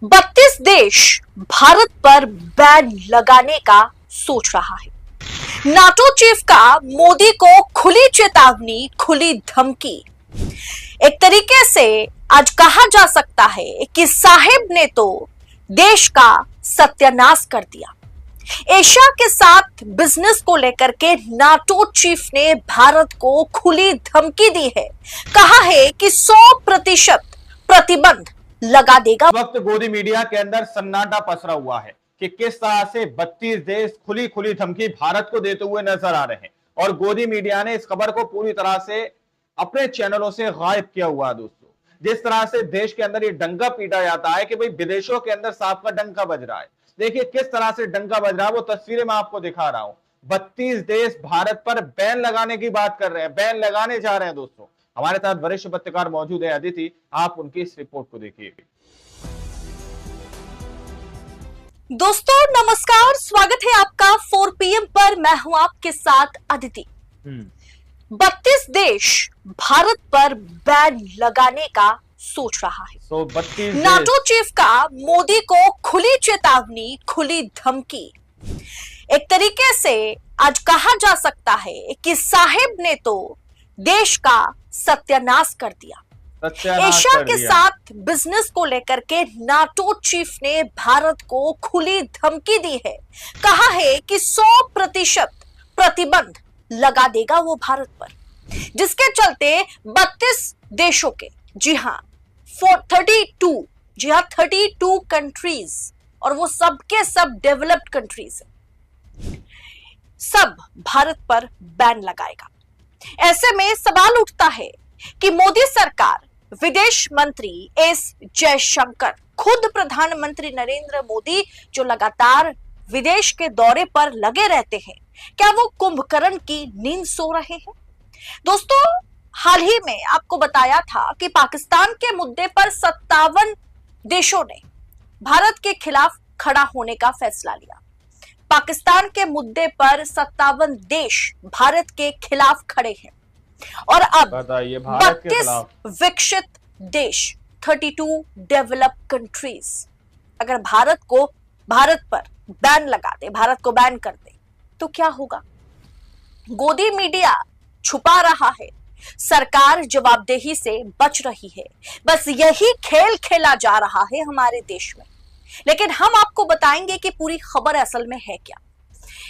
32 देश भारत पर बैन लगाने का सोच रहा है। नाटो चीफ का मोदी को खुली चेतावनी, खुली धमकी। एक तरीके से आज कहा जा सकता है कि साहिब ने तो देश का सत्यानाश कर दिया। एशिया के साथ बिजनेस को लेकर के नाटो चीफ ने भारत को खुली धमकी दी है। कहा है कि 100% प्रतिबंध लगा देगा। वक्त गोदी मीडिया के अंदर सन्नाटा पसरा हुआ है कि किस तरह से 32 देश खुली खुली धमकी भारत को देते हुए नजर आ रहे हैं और गोदी मीडिया ने इस खबर को पूरी तरह से अपने चैनलों से गायब किया हुआ है। दोस्तों, जिस तरह से देश के अंदर ये डंका पीटा जाता है कि भाई विदेशों के अंदर सांप का डंका बज रहा है। देखिए किस तरह से डंका बज रहा है, वो तस्वीरें मैं आपको दिखा रहा हूं। 32 देश भारत पर बैन लगाने की बात कर रहे हैं, बैन लगाने जा रहे हैं। दोस्तों, हमारे साथ वरिष्ठ पत्रकार मौजूद है अदिति, आप उनकी इस रिपोर्ट को देखिए। दोस्तों नमस्कार, स्वागत है आपका 4 PM पर। मैं हूं आपके साथ अदिति। 32 देश भारत पर बैन लगाने का सोच रहा है। 32 नाटो चीफ का मोदी को खुली चेतावनी, खुली धमकी। एक तरीके से आज कहा जा सकता है कि साहिब ने तो देश का सत्यानाश कर दिया। एशिया के साथ बिजनेस को लेकर के नाटो चीफ ने भारत को खुली धमकी दी है। कहा है कि 100% प्रतिबंध लगा देगा वो भारत पर, जिसके चलते 32 देशों के, जी हाँ 32 कंट्रीज, और वो सब के सब डेवलप्ड कंट्रीज है, सब भारत पर बैन लगाएगा। ऐसे में सवाल उठता है कि मोदी सरकार, विदेश मंत्री एस जयशंकर, खुद प्रधानमंत्री नरेंद्र मोदी जो लगातार विदेश के दौरे पर लगे रहते हैं, क्या वो कुंभकर्ण की नींद सो रहे हैं? दोस्तों, हाल ही में आपको बताया था कि पाकिस्तान के मुद्दे पर 57 देशों ने भारत के खिलाफ खड़ा होने का फैसला लिया। पाकिस्तान के मुद्दे पर 57 देश भारत के खिलाफ खड़े हैं और अब 32 विकसित देश, 32 डेवलप्ड कंट्रीज, अगर भारत पर बैन लगा दे, भारत को बैन कर दे, तो क्या होगा? गोदी मीडिया छुपा रहा है, सरकार जवाबदेही से बच रही है। बस यही खेल खेला जा रहा है हमारे देश में। लेकिन हम आपको बताएंगे कि पूरी खबर असल में है क्या,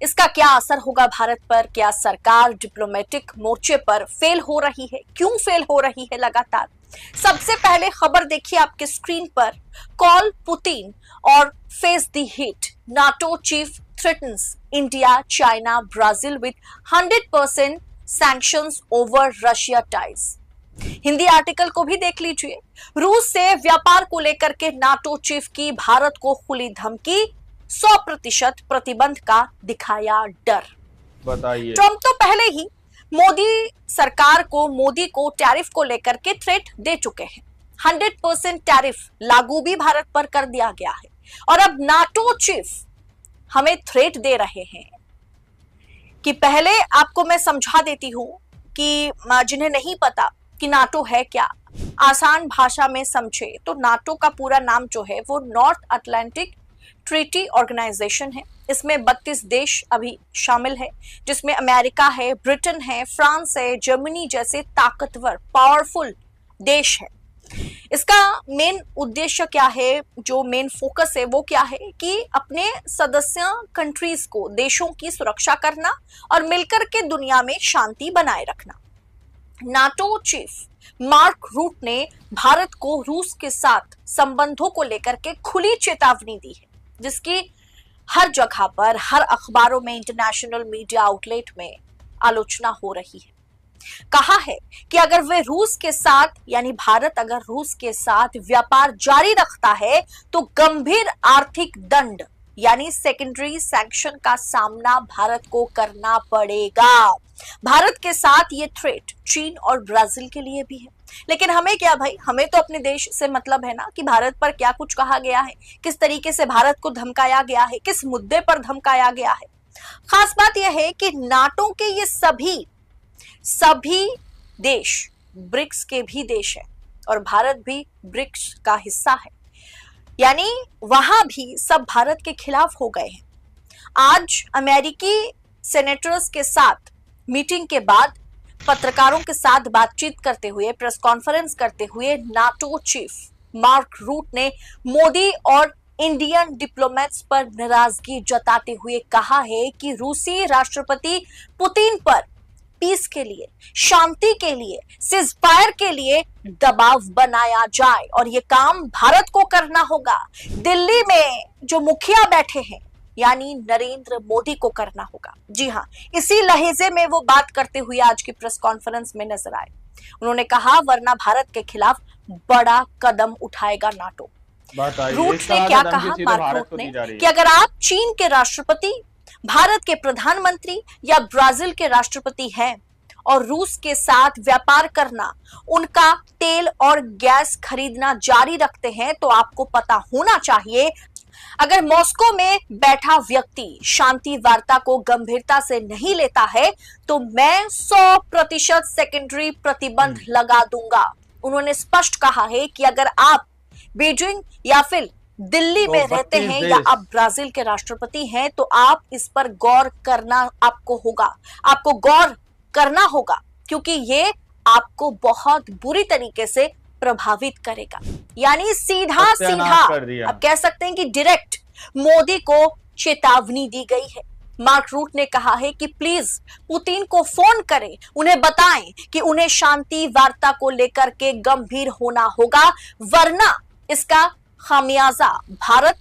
इसका क्या असर होगा भारत पर। क्या सरकार डिप्लोमेटिक मोर्चे पर फेल हो रही है? क्यों फेल हो रही है लगातार? सबसे पहले खबर देखिए आपके स्क्रीन पर। कॉल पुतिन और face the heat, NATO chief threatens India, China, Brazil with 100% sanctions over Russia ties. Hindi article को भी देख लीजिए। रूस से व्यापार को लेकर के नाटो चीफ की भारत को खुली धमकी, 100% प्रतिबंध का दिखाया डर। बताइए, ट्रंप तो पहले ही मोदी को टैरिफ को लेकर के थ्रेट दे चुके हैं। 100% टैरिफ लागू भी भारत पर कर दिया गया है और अब नाटो चीफ हमें थ्रेट दे रहे हैं कि पहले आपको मैं समझा देती हूं कि जिन्हें नहीं पता कि नाटो है क्या, आसान भाषा में समझे तो नाटो का पूरा नाम जो है वो नॉर्थ अटलांटिक ट्रीटी ऑर्गेनाइजेशन है। इसमें 32 देश अभी शामिल है, जिसमें अमेरिका है, ब्रिटेन है, फ्रांस है, जर्मनी जैसे ताकतवर पावरफुल देश है। इसका मेन उद्देश्य क्या है, जो मेन फोकस है वो क्या है कि अपने सदस्य कंट्रीज को, देशों की सुरक्षा करना और मिलकर के दुनिया में शांति बनाए रखना। नाटो चीफ मार्क रूट ने भारत को रूस के साथ संबंधों को लेकर के खुली चेतावनी दी है, जिसकी हर जगह पर, हर अखबारों में, इंटरनेशनल मीडिया आउटलेट में आलोचना हो रही है। कहा है कि अगर वे रूस के साथ, यानी भारत अगर रूस के साथ व्यापार जारी रखता है तो गंभीर आर्थिक दंड, यानी सेकेंडरी सैंक्शन का सामना भारत को करना पड़ेगा। भारत के साथ ये थ्रेट चीन और ब्राजील के लिए भी है। लेकिन हमें क्या भाई, हमें तो अपने देश से मतलब है ना कि भारत पर क्या कुछ कहा गया है, किस तरीके से भारत को धमकाया गया है, किस मुद्दे पर धमकाया गया है। खास बात यह है कि नाटो के ये सभी देश ब्रिक्स के भी देश है और भारत भी ब्रिक्स का हिस्सा है। यानी वहां भी सब भारत के खिलाफ हो गए हैं। आज अमेरिकी सेनेटर्स के साथ मीटिंग के बाद पत्रकारों के साथ बातचीत करते हुए, प्रेस कॉन्फ्रेंस करते हुए नाटो चीफ मार्क रूट ने मोदी और इंडियन डिप्लोमेट्स पर नाराजगी जताते हुए कहा है कि रूसी राष्ट्रपति पुतिन पर पीस के लिए, शांति के लिए, सीजफायर के लिए दबाव बनाया जाए और ये काम भारत को करना होगा। दिल्ली में जो मुखिया बैठे हैं यानी नरेंद्र मोदी को करना होगा। जी हां, इसी लहजे में वो बात करते हुए आज की प्रेस कॉन्फ्रेंस में नजर आए। उन्होंने कहा वरना भारत के खिलाफ बड़ा कदम उठाएगा नाटो। रूट ने क्या कहा, मार्क रूट ने, कि अगर आप चीन के राष्ट्रपति, भारत के प्रधानमंत्री या ब्राजील के राष्ट्रपति हैं और रूस के साथ व्यापार करना, उनका तेल और गैस खरीदना जारी रखते हैं तो आपको पता होना चाहिए अगर मॉस्को में बैठा व्यक्ति शांति वार्ता को गंभीरता से नहीं लेता है तो मैं 100% सेकेंडरी प्रतिबंध लगा दूंगा। उन्होंने स्पष्ट कहा है कि अगर आप बीजिंग या फिर दिल्ली में रहते हैं या आप ब्राजील के राष्ट्रपति हैं तो आप इस पर गौर करना आपको होगा, आपको गौर करना होगा, क्योंकि ये आपको बहुत बुरी तरीके से प्रभावित करेगा। यानी सीधा अब कह सकते हैं कि डायरेक्ट मोदी को चेतावनी दी गई है। मार्क रूट ने कहा है कि प्लीज पुतिन को फोन करें, उन्हें बताएं कि उन्हें शांति वार्ता को लेकर के गंभीर होना होगा, वरना इसका खामियाजा भारत,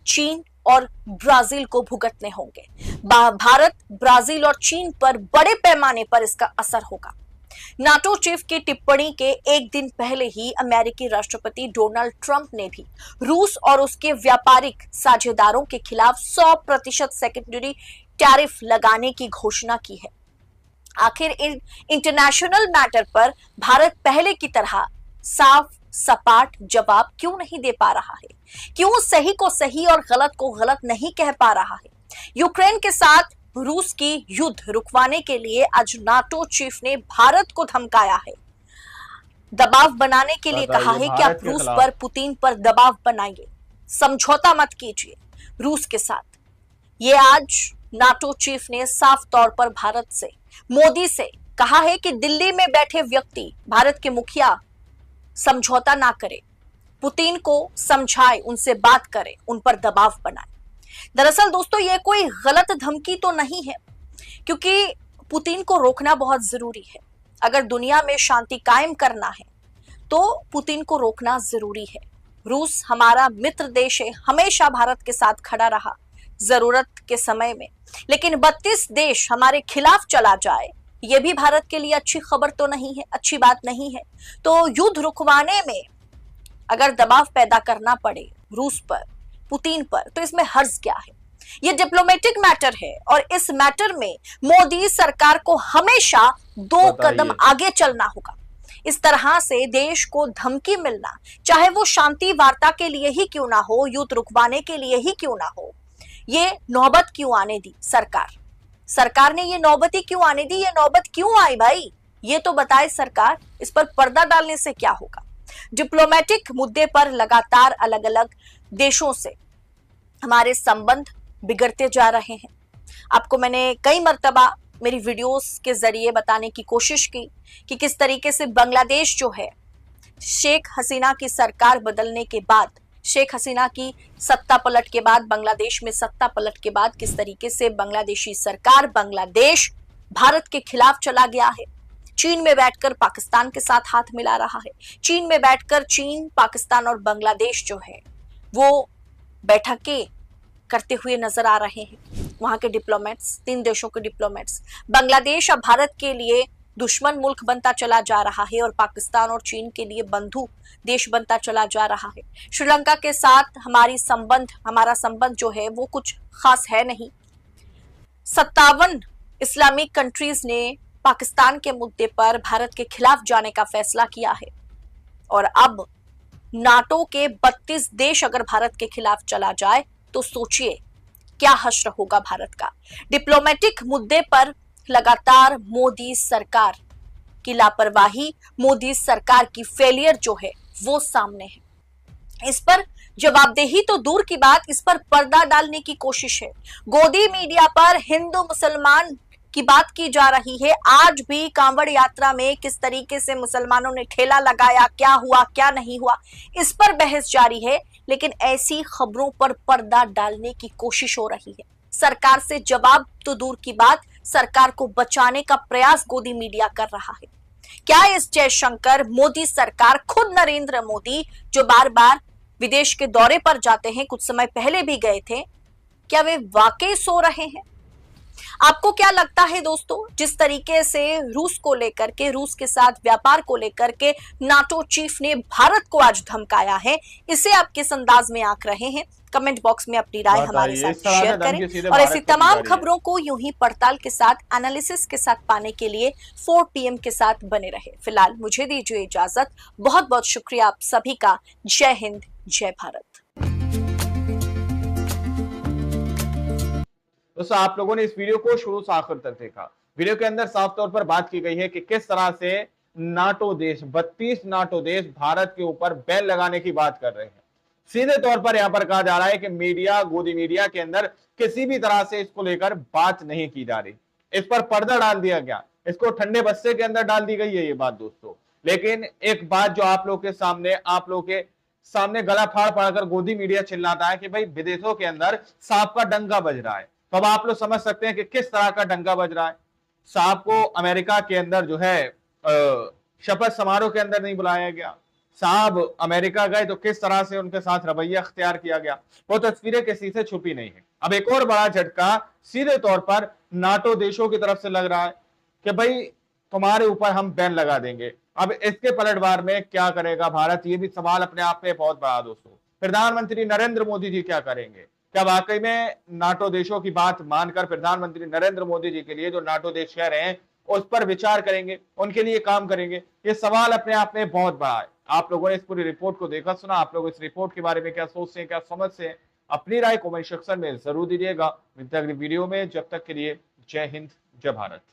चीन और ब्राजील को भुगतने होंगे। भारत, ब्राजील और चीन पर बड़े पैमाने पर इसका असर होगा। नाटो चीफ की टिप्पणी के एक दिन पहले ही अमेरिकी राष्ट्रपति डोनाल्ड ट्रंप ने भी रूस और उसके व्यापारिक साझेदारों के खिलाफ 100% सेकेंडरी टैरिफ लगाने की घोषणा की है। आखिर इन इंटरनेशनल मैटर पर भारत पहले की तरह साफ सपाट जवाब क्यों नहीं दे पा रहा है? क्यों सही को सही और गलत को गलत नहीं कह पा रहा है? यूक्रेन के साथ रूस की युद्ध रुकवाने के लिए आज नाटो चीफ ने भारत को धमकाया है, दबाव बनाने के लिए कहा है कि आप रूस पर, पुतिन पर दबाव बनाइए, समझौता मत कीजिए रूस के साथ। ये आज नाटो चीफ ने साफ तौर पर भारत से, मोदी से कहा है कि दिल्ली में बैठे व्यक्ति, भारत के मुखिया समझौता ना करे, पुतिन को समझाए, उनसे बात करे, उन पर दबाव बनाए। दरअसल दोस्तों ये कोई गलत धमकी तो नहीं है, क्योंकि पुतिन को रोकना बहुत जरूरी है। अगर दुनिया में शांति कायम करना है तो पुतिन को रोकना जरूरी है। रूस हमारा मित्र देश है, हमेशा भारत के साथ खड़ा रहा जरूरत के समय में, लेकिन 32 देश हमारे खिलाफ चला जाए ये भी भारत के लिए अच्छी खबर तो नहीं है, अच्छी बात नहीं है। तो युद्ध रुकवाने में अगर दबाव पैदा करना पड़े रूस पर, पुतिन पर, तो इसमें हर्ज क्या है? ये डिप्लोमेटिक मैटर है और इस मैटर में मोदी सरकार को हमेशा 2 कदम आगे चलना होगा। इस तरह से देश को धमकी मिलना, चाहे वो शांति वार्ता के लिए ही क्यों ना हो, युद्ध रुकवाने के लिए ही क्यों ना हो, ये नौबत क्यों आने दी सरकार ने ये नौबत ही क्यों आने दी? ये नौबत क्यों आई भाई? ये तो बताए सरकार। इस पर पर्दा डालने से क्या होगा? डिप्लोमेटिक मुद्दे पर लगातार अलग अलग देशों से हमारे संबंध बिगड़ते जा रहे हैं। आपको मैंने कई मर्तबा मेरी वीडियोस के जरिए बताने की कोशिश की कि किस तरीके से बांग्लादेश जो है, शेख हसीना की सरकार बदलने के बाद, शेख हसीना की सत्ता पलट के बाद, बांग्लादेश में सत्ता पलट के बाद किस तरीके से बांग्लादेशी सरकार, बांग्लादेश भारत के खिलाफ चला गया है। चीन में बैठकर पाकिस्तान के साथ हाथ मिला रहा है। चीन में बैठकर चीन, पाकिस्तान और बांग्लादेश जो है वो बैठकें करते हुए नजर आ रहे हैं। वहां के डिप्लोमेट्स, 3 देशों के डिप्लोमेट्स। बांग्लादेश अब भारत के लिए दुश्मन मुल्क बनता चला जा रहा है और पाकिस्तान और चीन के लिए बंधु देश बनता चला जा रहा है। श्रीलंका के साथ हमारा संबंध जो है वो कुछ खास है नहीं। 57 इस्लामिक कंट्रीज ने पाकिस्तान के मुद्दे पर भारत के खिलाफ जाने का फैसला किया है और अब नाटो के 32 देश अगर भारत के खिलाफ चला जाए तो सोचिए क्या हश्र होगा भारत का। डिप्लोमेटिक मुद्दे पर लगातार मोदी सरकार की लापरवाही, मोदी सरकार की फेलियर जो है वो सामने है। इस पर जवाबदेही तो दूर की बात, इस पर पर्दा डालने की कोशिश है। गोदी मीडिया पर हिंदू मुसलमान की बात की जा रही है। आज भी कांवड़ यात्रा में किस तरीके से मुसलमानों ने ठेला लगाया, क्या हुआ क्या नहीं हुआ, इस पर बहस जारी है। लेकिन ऐसी खबरों पर पर्दा डालने की कोशिश हो रही है। सरकार से जवाब तो दूर की बात, सरकार को बचाने का प्रयास गोदी मीडिया कर रहा है। क्या एस जयशंकर, मोदी सरकार, खुद नरेंद्र मोदी जो बार बार विदेश के दौरे पर जाते हैं, कुछ समय पहले भी गए थे, क्या वे वाकई सो रहे हैं? आपको क्या लगता है दोस्तों, जिस तरीके से रूस को लेकर के, रूस के साथ व्यापार को लेकर के नाटो चीफ ने भारत को आज धमकाया है, इसे आप किस अंदाज में आंक रहे हैं? कमेंट बॉक्स में अपनी राय हमारे साथ शेयर करें और ऐसी तमाम खबरों को यूं ही पड़ताल के साथ, एनालिसिस के साथ पाने के लिए 4 PM के साथ बने रहे। फिलहाल मुझे दीजिए इजाजत। बहुत बहुत शुक्रिया आप सभी का। जय हिंद, जय भारत। दोस्तों, आप लोगों ने इस वीडियो को शुरू से आखिर तक देखा। वीडियो के अंदर साफ तौर पर बात की गई है कि किस तरह से नाटो देश, 32 नाटो देश भारत के ऊपर बैन लगाने की बात कर रहे हैं। सीधे तौर पर यहां पर कहा जा रहा है कि मीडिया, गोदी मीडिया के अंदर किसी भी तरह से इसको लेकर बात नहीं की जा रही, इस पर पर्दा डाल दिया गया, इसको ठंडे बस्ते के अंदर डाल दी गई है ये बात दोस्तों। लेकिन एक बात जो आप लोग के सामने गला फाड़ फाड़कर गोदी मीडिया चिल्लाता है कि भाई विदेशों के अंदर सांप का डंका बज रहा है। तो अब आप लोग समझ सकते हैं कि किस तरह का डंका बज रहा है। सांप को अमेरिका के अंदर जो है शपथ समारोह के अंदर नहीं बुलाया गया। साहब अमेरिका गए तो किस तरह से उनके साथ रवैया अख्तियार किया गया, वो तस्वीरें किसी से छुपी नहीं है। अब एक और बड़ा झटका सीधे तौर पर नाटो देशों की तरफ से लग रहा है कि भाई तुम्हारे ऊपर हम बैन लगा देंगे। अब इसके पलटवार में क्या करेगा भारत, ये भी सवाल अपने आप में बहुत बड़ा दोस्तों। प्रधानमंत्री नरेंद्र मोदी जी क्या करेंगे? क्या वाकई में नाटो देशों की बात मानकर प्रधानमंत्री नरेंद्र मोदी जी के लिए जो नाटो देश कह रहे हैं उस पर विचार करेंगे, उनके लिए काम करेंगे? ये सवाल अपने आप में बहुत बड़ा है। आप लोगों ने इस पूरी रिपोर्ट को देखा सुना, आप लोग इस रिपोर्ट के बारे में क्या सोचते हैं, क्या समझते हैं? अपनी राय कमेंट सेक्शन में जरूर दीजिएगा। मिलते हैं अगली वीडियो में, जब तक के लिए जय हिंद, जय भारत।